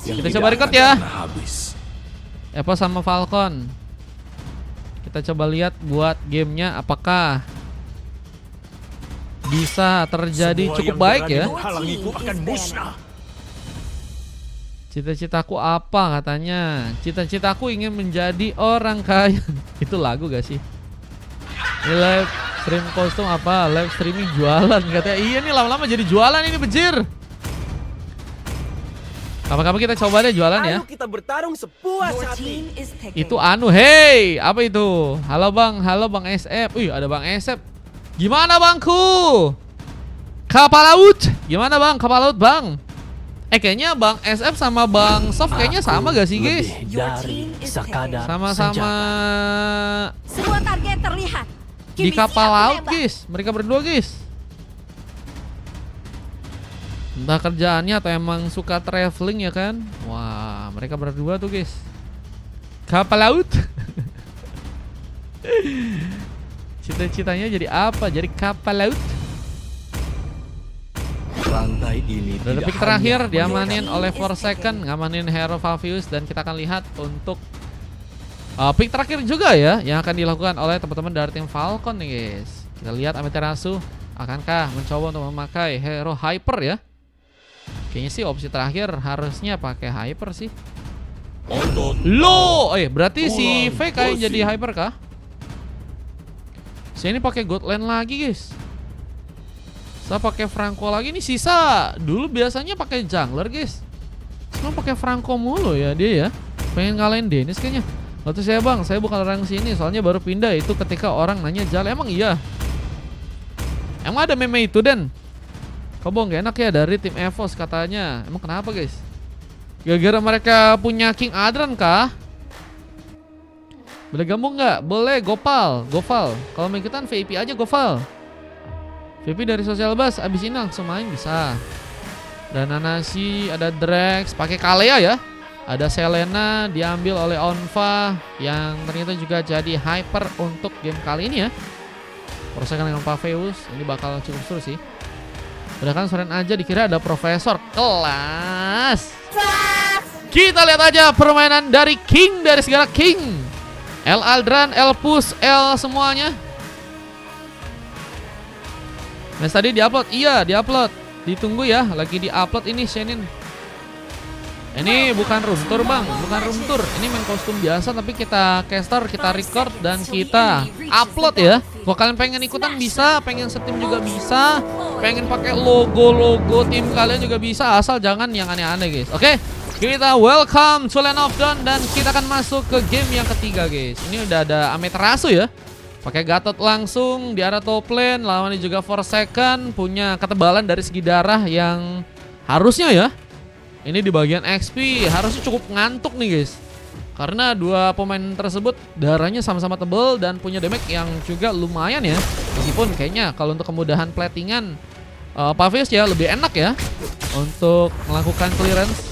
Kita coba record ya. Evo sama Falcon. Kita coba lihat buat gamenya apakah bisa terjadi cukup baik ya. Cita-citaku apa katanya? Cita-citaku ingin menjadi orang kaya. Itu lagu gak sih? Ini live stream kostum apa? Live streaming jualan katanya. Iya nih lama-lama jadi jualan ini bejir. Kapan-kapan kita coba deh jualan ya. Ayo kita bertarung sepuas hati. Itu anu, hey, apa itu? Halo Bang SF. Wih, ada Bang SF. Gimana Bangku? Kapal laut. Gimana Bang? Kapal laut Bang. Kayaknya Bang SF sama Bang Sof kayaknya sama gak sih guys? Sama-sama Semua target terlihat. di kapal laut guys. Mereka berdua guys. Entah kerjaannya atau emang suka traveling ya kan. Wah, mereka berdua tuh guys. Kapal laut. Cita-citanya jadi apa? Jadi kapal laut. Rantai ini Detik terakhir diamanin oleh Forsaken, ngamanin Hero Favius, dan kita akan lihat untuk pick terakhir juga ya yang akan dilakukan oleh teman-teman dari tim Falcon nih guys. Kita lihat Amaterasu akankah mencoba untuk memakai Hero Hyper ya. Kayaknya sih opsi terakhir harusnya pakai Hyper sih. Loh, berarti si V kayak jadi Hyper kah? Saya ini pakai Godland lagi guys. Saya pakai Franco lagi nih, sisa. Dulu biasanya pakai jungler guys. Sekarang pakai Franco mulu ya dia ya. Pengen ngalahin Dennis kayaknya. Lalu saya bang, saya bukan orang sini, soalnya baru pindah. Itu ketika orang nanya jalan. Emang iya? Emang ada meme itu Dan? Kok bong gak enak ya dari tim Evos katanya. Emang kenapa guys? Gara-gara mereka punya King Adran kah? Boleh gabung nggak? Boleh, Gopal. Kalau mau ikutan VIP aja Gopal. VIP dari Social Bus, abis ini langsung main bisa. Dan Nanasi, ada Drex, pakai Kalea ya. Ada Selena diambil oleh Onva yang ternyata juga jadi hyper untuk game kali ini ya. Persaingan dengan Paveus, ini bakal cukup seru sih. Udah kan soren aja dikira ada profesor kelas. Kita lihat aja permainan dari King, dari segala King. L Aldran, L Push, L semuanya. Mas tadi diupload, iya diupload. Ditunggu ya, lagi diupload ini Shenin. Ini bukan room tour bang, bukan room tour. Ini main kostum biasa tapi kita caster, kita record dan kita upload ya. Kalau kalian pengen ikutan bisa, pengen setim juga bisa, pengen pakai logo tim kalian juga bisa, asal jangan yang aneh-aneh guys. Oke, kita welcome to Land of Dawn dan kita akan masuk ke game yang ketiga guys. Ini udah ada Amaterasu ya. Pakai Gatot langsung di arah top lane, lawannya juga Forsaken, punya ketebalan dari segi darah yang harusnya ya. Ini di bagian XP harusnya cukup ngantuk nih guys. Karena dua pemain tersebut darahnya sama-sama tebal dan punya damage yang juga lumayan ya. Meskipun kayaknya kalau untuk kemudahan platingan Pavius ya lebih enak ya untuk melakukan clearance.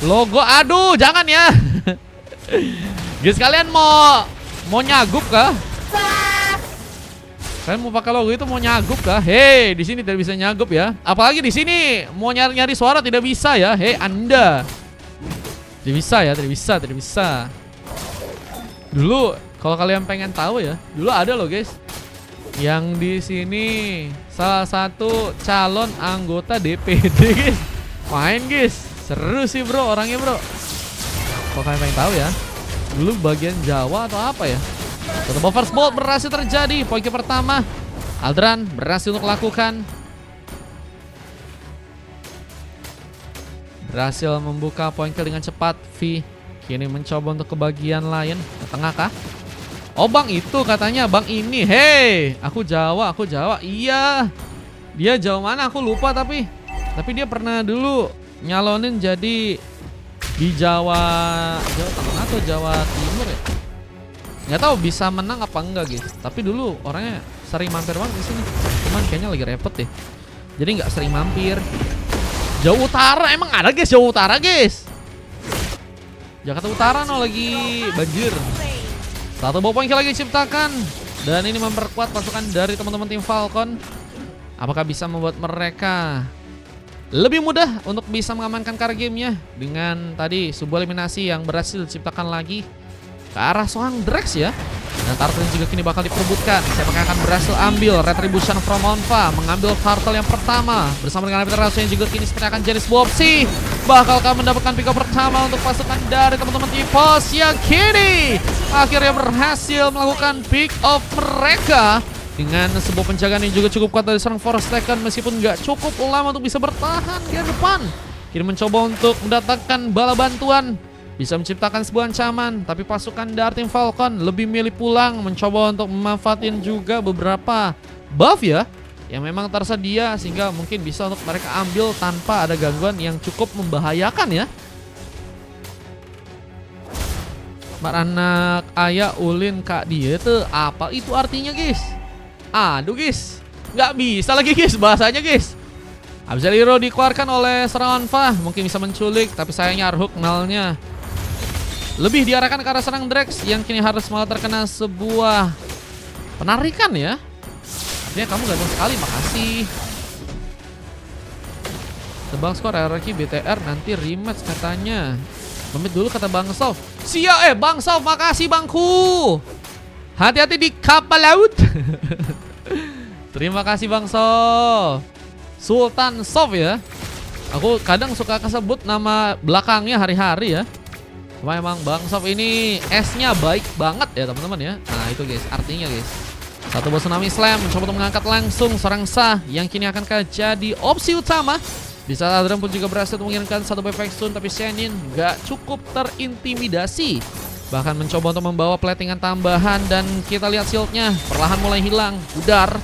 Logo, aduh jangan ya. Guys, kalian mau nyagup kah? Kalian mau pakai logo itu mau nyagup kah? Hei, di sini tidak bisa nyagup ya. Apalagi di sini mau nyari-nyari suara tidak bisa ya. Hei, Anda. Tidak bisa ya, tidak bisa. Dulu kalau kalian pengen tahu ya, dulu ada loh guys. Yang di sini salah satu calon anggota DPD guys. Main guys. Seru sih bro orangnya bro. Kalau kalian pengen tahu ya, dulu bagian Jawa atau apa ya. Total first ball berhasil terjadi. Poin pertama Aldran berhasil untuk lakukan. Berhasil membuka poin kill dengan cepat. V kini mencoba untuk ke bagian lain. Ke tengah kah? Oh bang itu katanya bang ini. Hei, aku Jawa. Iya, dia Jawa mana aku lupa tapi dia pernah dulu nyalonin jadi di Jawa Tengah atau Jawa Timur ya. Nggak tahu bisa menang apa enggak guys. Tapi dulu orangnya sering mampir banget di sini. Cuman kayaknya lagi repot deh. Jadi nggak sering mampir. Jawa Utara emang ada guys, Jawa Utara guys. Jakarta Utara lagi banjir. Satu ball point lagi diciptakan dan ini memperkuat pasukan dari teman-teman tim Falcon. Apakah bisa membuat mereka lebih mudah untuk bisa mengamankan car gamenya dengan tadi sebuah eliminasi yang berhasil diciptakan lagi ke arah seorang Drex ya. Dan turtle juga kini bakal diperebutkan. Siapa yang akan berhasil ambil Retribution from Onfa, mengambil turtle yang pertama bersama dengan Peter Rasu yang juga kini seperti akan jadi sebuah opsi. Bakalkah mendapatkan pick up pertama untuk pasukan dari teman-teman T-Pos yang kini akhirnya berhasil melakukan pick up mereka dengan sebuah penjagaan yang juga cukup kuat dari seorang Forsaken, meskipun nggak cukup lama untuk bisa bertahan di depan. Kini mencoba untuk mendatangkan bala bantuan, bisa menciptakan sebuah ancaman, tapi pasukan dari tim Falcon lebih milih pulang, mencoba untuk memanfaatin juga beberapa buff ya yang memang tersedia, sehingga mungkin bisa untuk mereka ambil tanpa ada gangguan yang cukup membahayakan ya. Anak ayah ulin kak dia tuh apa itu artinya guys? Aduh guys, nggak bisa lagi guys bahasanya guys. Abis Hero dikeluarkan oleh serangan Onfa, mungkin bisa menculik, tapi sayangnya Arhuk nalnya lebih diarahkan ke arah serang Drex yang kini harus malah terkena sebuah penarikan ya. Artinya kamu ganteng sekali, makasih. Tebang skor RRQ BTR nanti rematch katanya. Pamit dulu kata Bang Sof. Bang Sof, makasih bangku. Hati-hati di kapal laut. Terima kasih Bang Sof. Sultan Sof ya. Aku kadang suka kesebut nama belakangnya hari-hari ya. Cuma emang Bang Sof ini S-nya baik banget ya teman-teman ya. Nah itu guys, artinya guys. Satu bos tsunami slam mencoba untuk mengangkat langsung seorang Sah yang kini akan jadi opsi utama. Di saat Adram pun juga berhasil mengirimkan satu Perfect Stun, tapi Shenin gak cukup terintimidasi. Bahkan mencoba untuk membawa platingan tambahan dan kita lihat shieldnya perlahan mulai hilang, pudar.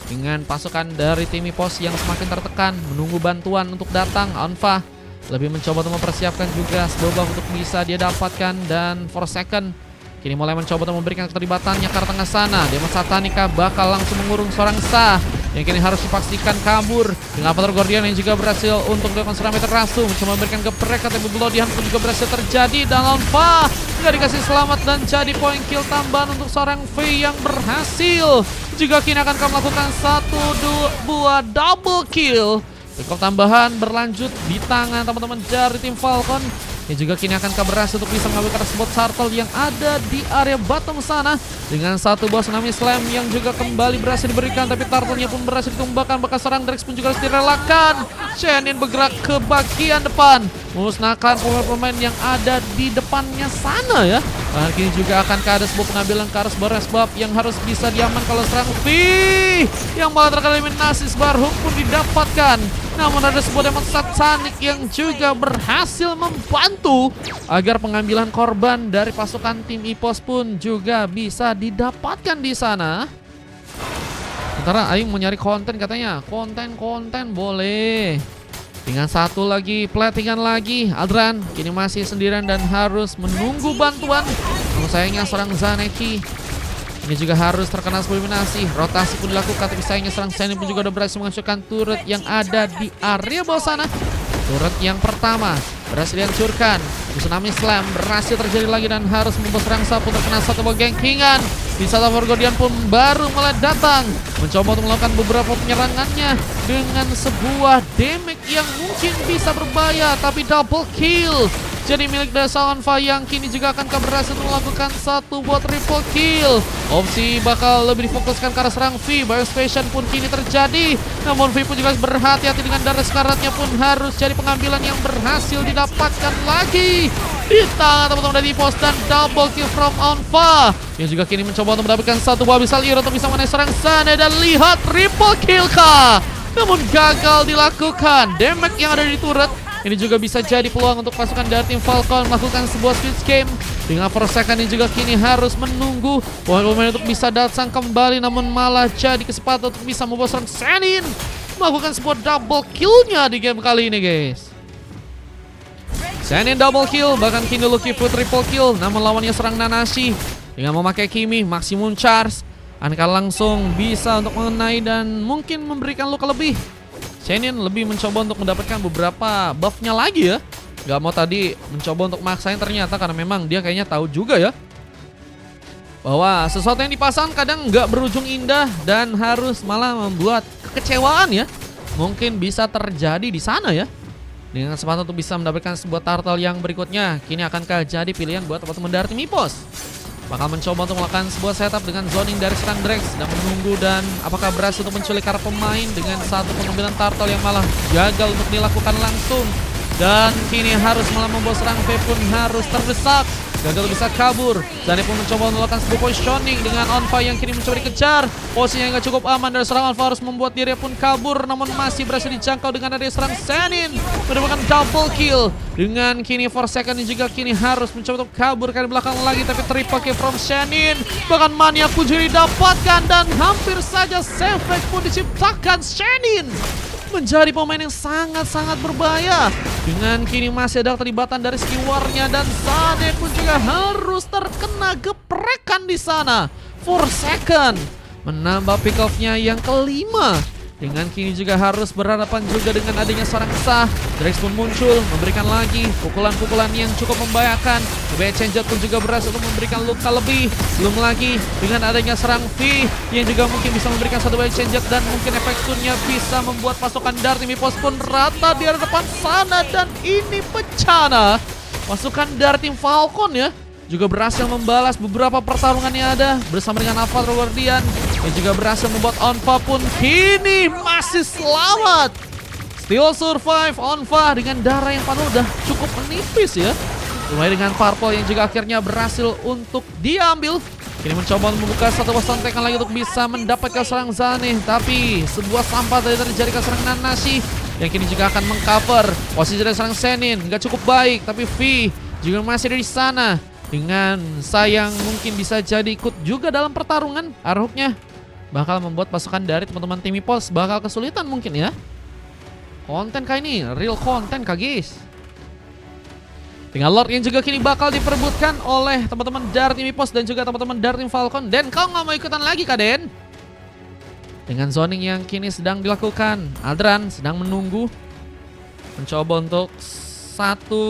Dengan pasukan dari tim Ipos yang semakin tertekan, menunggu bantuan untuk datang. Onfa lebih mencoba untuk mempersiapkan juga sebuah buff untuk bisa dia dapatkan, dan Forsaken kini mulai mencoba untuk memberikan keterlibatannya ke arah tengah sana. Demon Satanica bakal langsung mengurung seorang Sah yang kini harus dipastikan kabur dengan Pater Guardian yang juga berhasil untuk dilakukan serangan Peter Rasu, mencoba memberikan ke mereka, tapi Bloodihan pun juga berhasil terjadi dan Onfa nggak dikasih selamat dan jadi poin kill tambahan untuk seorang V yang berhasil. Juga kini akan melakukan buah double kill. Rekor tambahan berlanjut di tangan teman-teman dari tim Falcon yang juga kini akan berhasil untuk bisa mengambil spot turtle yang ada di area bottom sana dengan satu buah tsunami slam yang juga kembali berhasil diberikan, tapi turtle-nya pun berhasil ditumbangkan. Bahkan serang Drex pun juga harus direlakan. Shenin bergerak ke bagian depan memusnahkan pemain-pemain yang ada di depannya sana ya. Nah, kini juga akan ada sebuah pengambilan ke arah sebuah resbab yang harus bisa diaman kalau serang V yang malah terkena eliminasi. Sebar hook pun didapatkan, namun ada sebuah demon satanik yang juga berhasil membantu agar pengambilan korban dari pasukan tim Ipos pun juga bisa didapatkan di sana. Sementara Aing mau nyari konten katanya. Konten boleh. Dengan satu lagi, platingan lagi. Adran kini masih sendirian dan harus menunggu bantuan. Namun sayangnya serang Zaneki ini juga harus terkena eliminasi. Rotasi pun dilakukan, tapi sayangnya serang Shenin pun juga udah berhasil menghancurkan turret yang ada di area bawah sana. Turret yang pertama berhasil dihancurkan. Tsunami Slam berhasil terjadi lagi dan harus membuat serang Sapu terkena satu buah gengkingan. Di saat Guardian pun baru mulai datang, mencoba untuk melakukan beberapa penyerangannya dengan sebuah damage yang mungkin bisa berbahaya, tapi double kill jadi milik Dasa Onfa yang kini juga akan berhasil melakukan satu buat triple kill. Opsi bakal lebih difokuskan ke arah serang V. Biostation pun kini terjadi, namun V pun juga berhati-hati dengan darah sekaratnya pun harus jadi pengambilan yang berhasil didapatkan lagi di tangan teman-teman dari Ipos, dan double kill from Onfa yang juga kini mencoba untuk mendapatkan satu buah Abyssal Hero untuk bisa mengenai serang sana, dan lihat triple kill kah, namun gagal dilakukan. Damage yang ada di turret ini juga bisa jadi peluang untuk pasukan dari tim Falcon melakukan sebuah switch game dengan Forsaken yang juga kini harus menunggu pemain untuk bisa datang kembali, namun malah jadi kesempatan untuk bisa membawa serang Shenin melakukan sebuah double killnya di game kali ini guys. Shenin double kill, bahkan kini Lucky Foot triple kill, namun lawannya serang Nanashi dengan memakai Kimi maksimum charge akan langsung bisa untuk mengenai dan mungkin memberikan luka lebih. Shenin lebih mencoba untuk mendapatkan beberapa buffnya lagi ya. Gak mau tadi mencoba untuk maksain ternyata, karena memang dia kayaknya tahu juga ya bahwa sesuatu yang dipasang kadang gak berujung indah dan harus malah membuat kekecewaan ya. mungkin bisa terjadi di sana ya. Dengan kesempatan untuk bisa mendapatkan sebuah turtle yang berikutnya. Kini akankah jadi pilihan buat teman-teman dari tim EPOS? Bakal mencoba untuk melakukan sebuah setup dengan zoning dari serang Drex. Dan menunggu dan apakah berhasil untuk menculik para pemain dengan satu pengambilan turtle yang malah gagal untuk dilakukan langsung. Dan kini harus malah membawa serang V pun harus terdesak. Gagal bisa kabur. Zane pun mencoba melakukan sebuah positioning dengan Onfa yang kini mencoba dikejar. Posisinya yang gak cukup aman dari serang Onfa harus membuat dirinya pun kabur. Namun masih berhasil dijangkau dengan dari serang Senin. Mendapatkan double kill. Dengan kini Forsaken juga kini harus mencoba untuk kabur ke belakang lagi. Tapi triple kill from Senin. Bahkan Maniak pun juga didapatkan. Dan hampir saja save pun diciptakan Senin. Menjadi pemain yang sangat-sangat berbahaya. Dengan kini masih ada keterlibatan dari skewernya dan Zane pun juga harus terkena geprekan di sana. Forsaken menambah pick off-nya yang kelima. Dengan kini juga harus berhadapan juga dengan adanya seorang Sah. Drex pun muncul, memberikan lagi pukulan-pukulan yang cukup membahayakan. Changer pun juga berhasil untuk memberikan luka lebih. Belum lagi dengan adanya serang V yang juga mungkin bisa memberikan satu Changer dan mungkin efek stunnya bisa membuat pasukan dari tim EPOS pun rata di depan sana. Dan ini bencana. Pasukan dari tim Falcon ya juga berhasil membalas beberapa pertarungan yang ada bersama dengan Avatar Guardian yang juga berhasil membuat Onfa pun kini masih selamat. Still survive Onfa dengan darah yang panuh udah cukup menipis ya. Mulai dengan Purple yang juga akhirnya berhasil untuk diambil. Kini mencoba membuka satu kontekan lagi untuk bisa mendapatkan serang Zane. Tapi sebuah sampah dari terjadi ke serang Nanashi yang kini juga akan mengcover. Posisi dari serang Senin nggak cukup baik. Tapi V juga masih ada di sana. Dengan sayang mungkin bisa jadi ikut juga dalam pertarungan. Arhooknya bakal membuat pasukan dari teman-teman tim EPOS bakal kesulitan mungkin ya. Konten kah ini? Real konten kah guys? Tinggal Lord yang juga kini bakal diperebutkan oleh teman-teman dari tim EPOS dan juga teman-teman dari tim Falcon. Den, kau nggak mau ikutan lagi kah Den? Dengan zoning yang kini sedang dilakukan, Aldran sedang menunggu. Mencoba untuk satu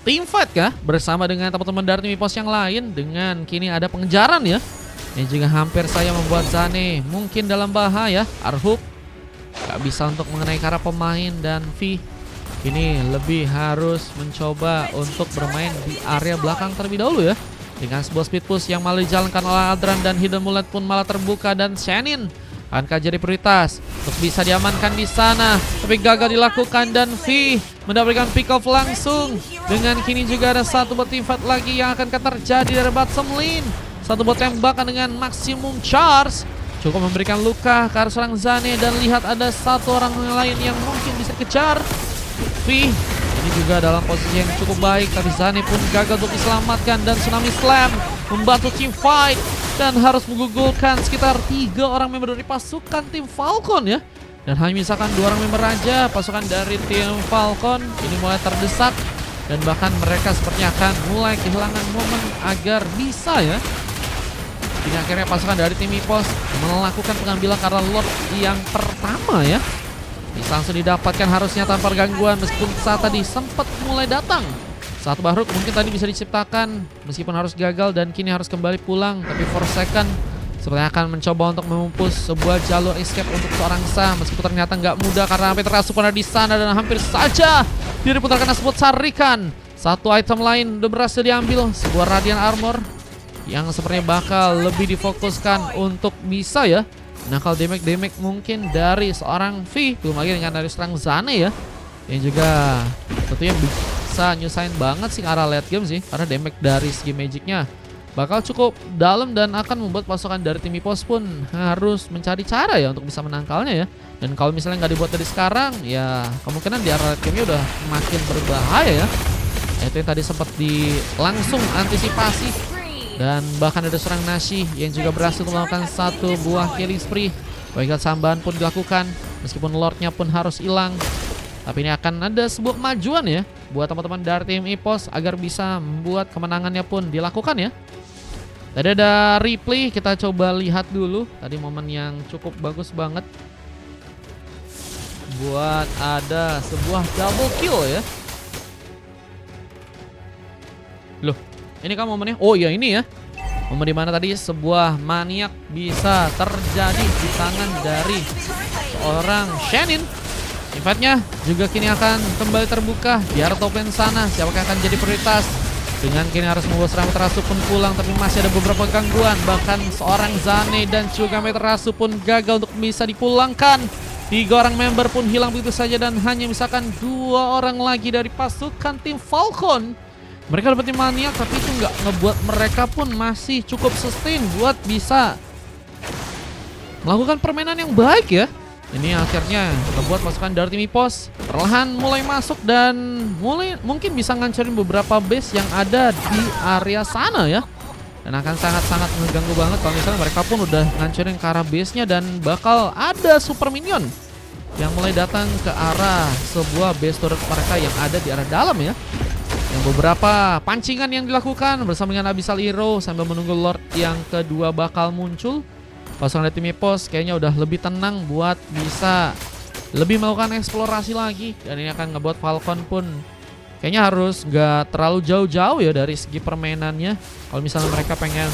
team fight kah bersama dengan teman-teman dari tim EPOS yang lain. Dengan kini ada pengejaran ya. Yang juga hampir saya membuat Zane mungkin dalam bahaya. Arhook gak bisa untuk mengenai cara pemain dan V ini lebih harus mencoba untuk bermain di area belakang terlebih dahulu ya. Dengan sebuah speed push yang malah dijalankan oleh Aldran dan Hidden Mullet pun malah terbuka dan Senin akankah jadi prioritas untuk bisa diamankan di sana, tapi gagal dilakukan dan V mendapatkan pick off langsung. Dengan kini juga ada satu bot team fight lagi yang akan terjadi dari bottom lane. Satu bot tembakan dengan maximum charge cukup memberikan luka ke arah serang Zane dan lihat ada satu orang lain yang mungkin bisa kejar. V ini juga dalam posisi yang cukup baik, tapi Zane pun gagal untuk diselamatkan dan Tsunami Slam membantu team fight. Dan harus menggugulkan sekitar 3 orang member dari pasukan tim Falcon ya. Dan hanya misalkan 2 orang member aja pasukan dari tim Falcon ini mulai terdesak. Dan bahkan mereka sepertinya akan mulai kehilangan momen agar bisa ya. Jadi akhirnya pasukan dari tim EPOS melakukan pengambilan karena Lord yang pertama ya. Bisa langsung didapatkan harusnya tanpa gangguan meskipun saat tadi sempat mulai datang. Satu Bahruk mungkin tadi bisa diciptakan meskipun harus gagal dan kini harus kembali pulang. Tapi Forsaken sepertinya akan mencoba untuk memupus sebuah jalur escape untuk seorang Sah. Meskipun ternyata nggak mudah karena hampir terasup pada di sana dan hampir saja diputarkan sebuah sarikan. Satu item lain udah berhasil diambil, sebuah Radiant Armor yang sepertinya bakal lebih difokuskan untuk bisa ya nakal damage mungkin dari seorang V. Belum lagi dengan dari serang Zane ya yang juga tentunya bisa nyusahin banget sih arah late game sih, karena damage dari segi magicnya bakal cukup dalam dan akan membuat pasukan dari tim EPOS pun harus mencari cara ya untuk bisa menangkalnya ya. Dan kalau misalnya nggak dibuat dari sekarang ya kemungkinan di arah late game-nya udah makin berbahaya ya. Itu yang tadi sempat langsung antisipasi. Dan bahkan ada serang Nashi yang juga berhasil melakukan satu buah killing spree. Baiklah sambahan pun dilakukan meskipun Lordnya pun harus hilang. Tapi ini akan ada sebuah kemajuan ya buat teman-teman dari tim EPOS agar bisa membuat kemenangannya pun dilakukan ya. Tadi ada replay, kita coba lihat dulu. Tadi momen yang cukup bagus banget buat ada sebuah double kill ya. Loh, ini kan momennya. Oh ya ini ya. Momen dimana tadi sebuah maniak bisa terjadi di tangan dari seorang Shenin. Invite-nya juga kini akan kembali terbuka di arah top lane sana. Siapakah yang akan jadi prioritas? Dengan kini harus membawa serangan Amaterasu pun pulang, tapi masih ada beberapa gangguan. Bahkan seorang Zane dan juga Amaterasu pun gagal untuk bisa dipulangkan. 3 orang member pun hilang begitu saja dan hanya misalkan 2 orang lagi dari pasukan tim Falcon. Mereka dapetin maniak, tapi itu nggak ngebuat mereka pun masih cukup sustain buat bisa melakukan permainan yang baik ya. Ini akhirnya membuat pasukan dari tim EPOS perlahan mulai masuk dan mulai mungkin bisa ngancurin beberapa base yang ada di area sana ya. Dan akan sangat-sangat mengganggu banget kalau misalnya mereka pun udah ngancurin ke arah base-nya dan bakal ada super minion yang mulai datang ke arah sebuah base turret mereka yang ada di arah dalam ya. Yang beberapa pancingan yang dilakukan bersama dengan Abyssal Hero sambil menunggu Lord yang kedua bakal muncul. Pasukan dari tim EPOS kayaknya udah lebih tenang buat bisa lebih melakukan eksplorasi lagi. Dan ini akan ngebuat Falcon pun kayaknya harus nggak terlalu jauh-jauh ya dari segi permainannya. Kalau misalnya mereka pengen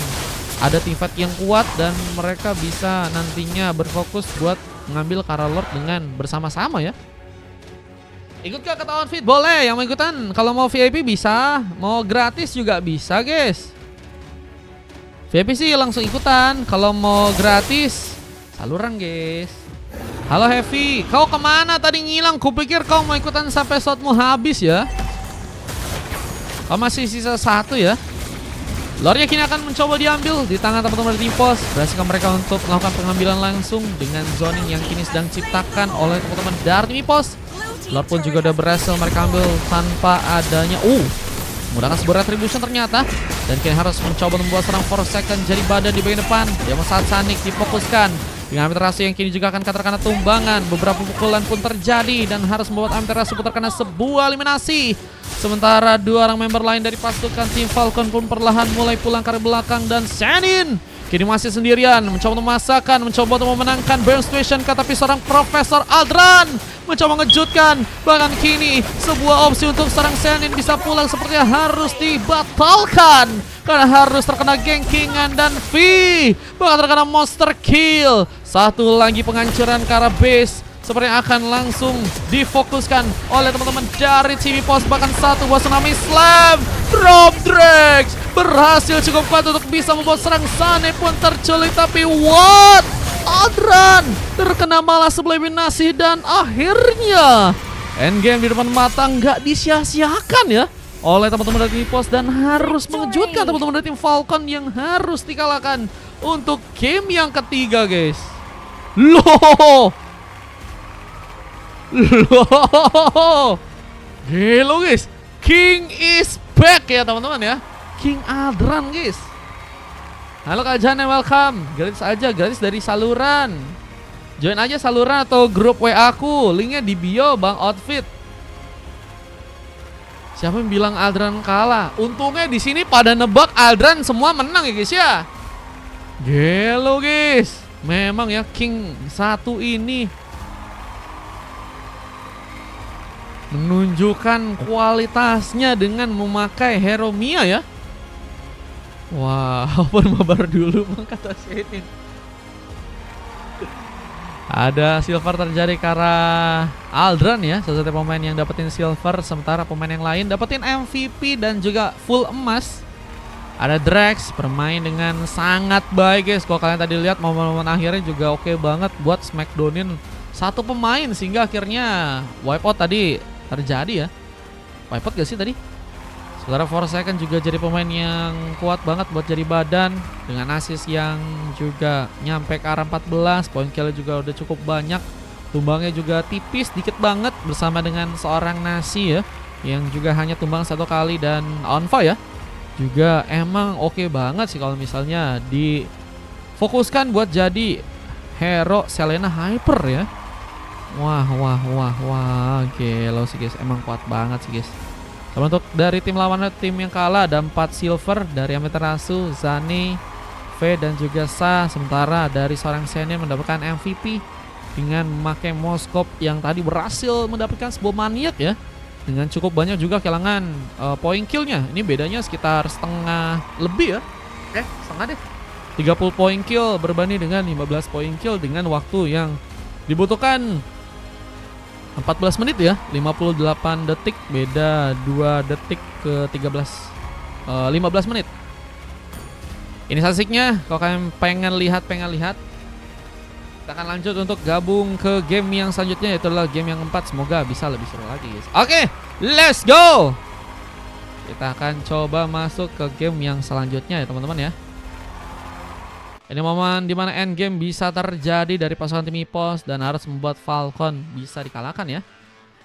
ada teamfight yang kuat dan mereka bisa nantinya berfokus buat mengambil Kara Lord dengan bersama-sama ya. Ikut ke ketahuan fit boleh, yang mau ikutan kalau mau VIP bisa, mau gratis juga bisa guys. VIP sih langsung ikutan, kalau mau gratis saluran guys. Halo Heavy, kau kemana tadi ngilang? Kupikir kau mau ikutan sampai slotmu habis ya. Kau masih sisa 1 ya. Lordnya kini akan mencoba diambil di tangan teman-teman dari tim EPOS. Berhasilkan mereka untuk melakukan pengambilan langsung dengan zoning yang kini sedang diciptakan oleh teman-teman dari tim EPOS. Lord pun juga udah berhasil mereka ambil tanpa adanya menggunakan sebuah retribution ternyata. Dan kini harus mencoba membuat serang Forsaken jadi badan di bagian depan. Dia saat Sanik difokuskan dengan Amaterasu yang kini juga akan terkena tumbangan. Beberapa pukulan pun terjadi dan harus membuat Amaterasu pun terkena sebuah eliminasi. Sementara 2 orang member lain dari pasukan tim Falcon pun perlahan mulai pulang ke belakang. Dan Shenin kini masih sendirian mencoba untuk memasakkan, mencoba untuk memenangkan burn situation. Tapi seorang Profesor Aldran mencoba mengejutkan. Bahkan kini sebuah opsi untuk serang Shenin bisa pulang sepertinya harus dibatalkan karena harus terkena gankingan dan V bahkan terkena monster kill. Satu lagi penghancuran ke arah base sepertinya akan langsung difokuskan oleh teman-teman dari tim EPOS. Bahkan satu buah tsunami slam drop Drax berhasil cukup kuat untuk bisa membuat serang Zane pun terculik. Tapi what? Aldran terkena malah sebelah eliminasi dan akhirnya endgame di depan mata nggak disia-siakan ya oleh teman-teman dari tim EPOS dan harus mengejutkan teman-teman dari tim Falcon yang harus dikalahkan untuk game yang ketiga guys. Loh, gila guys, King is back ya teman-teman ya. King Aldran guys. Halo Kak Jana, welcome. Gratis aja, gratis dari saluran. Join aja saluran atau grup WA aku, linknya di bio Bang Outfit. Siapa yang bilang Aldran kalah? Untungnya di sini pada nebak Aldran semua menang ya guys ya. Gelo guys, memang ya King 1 ini menunjukkan kualitasnya dengan memakai hero Mia ya. Wah, open mabar dulu bang kata Shenin. Ada silver terjadi karena Aldran ya, salah satu pemain yang dapetin silver, sementara pemain yang lain dapetin MVP dan juga full emas. Ada Drax bermain dengan sangat baik guys. Kalau kalian tadi lihat momen-momen akhirnya juga oke banget buat smackdownin satu pemain sehingga akhirnya wipeout tadi terjadi ya. Wipeout gak sih tadi? Sementara Forsaken juga jadi pemain yang kuat banget buat jadi badan dengan assist yang juga nyampe ke arah 14. Point kill juga udah cukup banyak. Tumbangnya juga tipis dikit banget bersama dengan seorang Nasi ya, yang juga hanya tumbang 1 kali. Dan Onfa ya juga emang oke banget sih kalau misalnya difokuskan buat jadi hero Selena Hyper ya. Wah, gelo sih guys, emang kuat banget sih guys. Kalau untuk dari tim lawan, tim yang kalah ada 4 silver dari Amaterasu, Zane, V dan juga Sa. Sementara dari seorang Shenin mendapatkan MVP dengan memakai Moskop yang tadi berhasil mendapatkan sebuah maniak ya, dengan cukup banyak juga kehilangan point killnya. Ini bedanya sekitar setengah lebih ya, setengah deh, 30 point kill berbanding dengan 15 point kill dengan waktu yang Dibutuhkan 14 menit ya, 58 detik, beda 2 detik ke 15 menit. Ini sasiknya, kalau kalian pengen lihat, kita akan lanjut untuk gabung ke game yang selanjutnya, yaitu adalah game yang keempat. Semoga bisa lebih seru lagi guys. Oke, let's go. Kita akan coba masuk ke game yang selanjutnya ya teman-teman ya. Ini momen dimana end game bisa terjadi dari pasukan tim EPOS dan harus membuat Falcon bisa dikalahkan ya.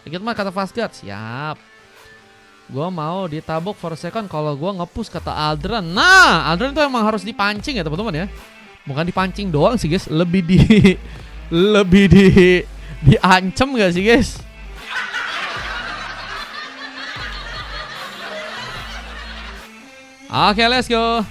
Gitu mah kata Fastguard, siap. Gua mau ditabuk for a second kalau gua nge-push kata Aldran. Nah, Aldran itu emang harus dipancing ya teman-teman ya. Bukan dipancing doang sih guys, lebih diancem gak sih guys? Oke, let's go.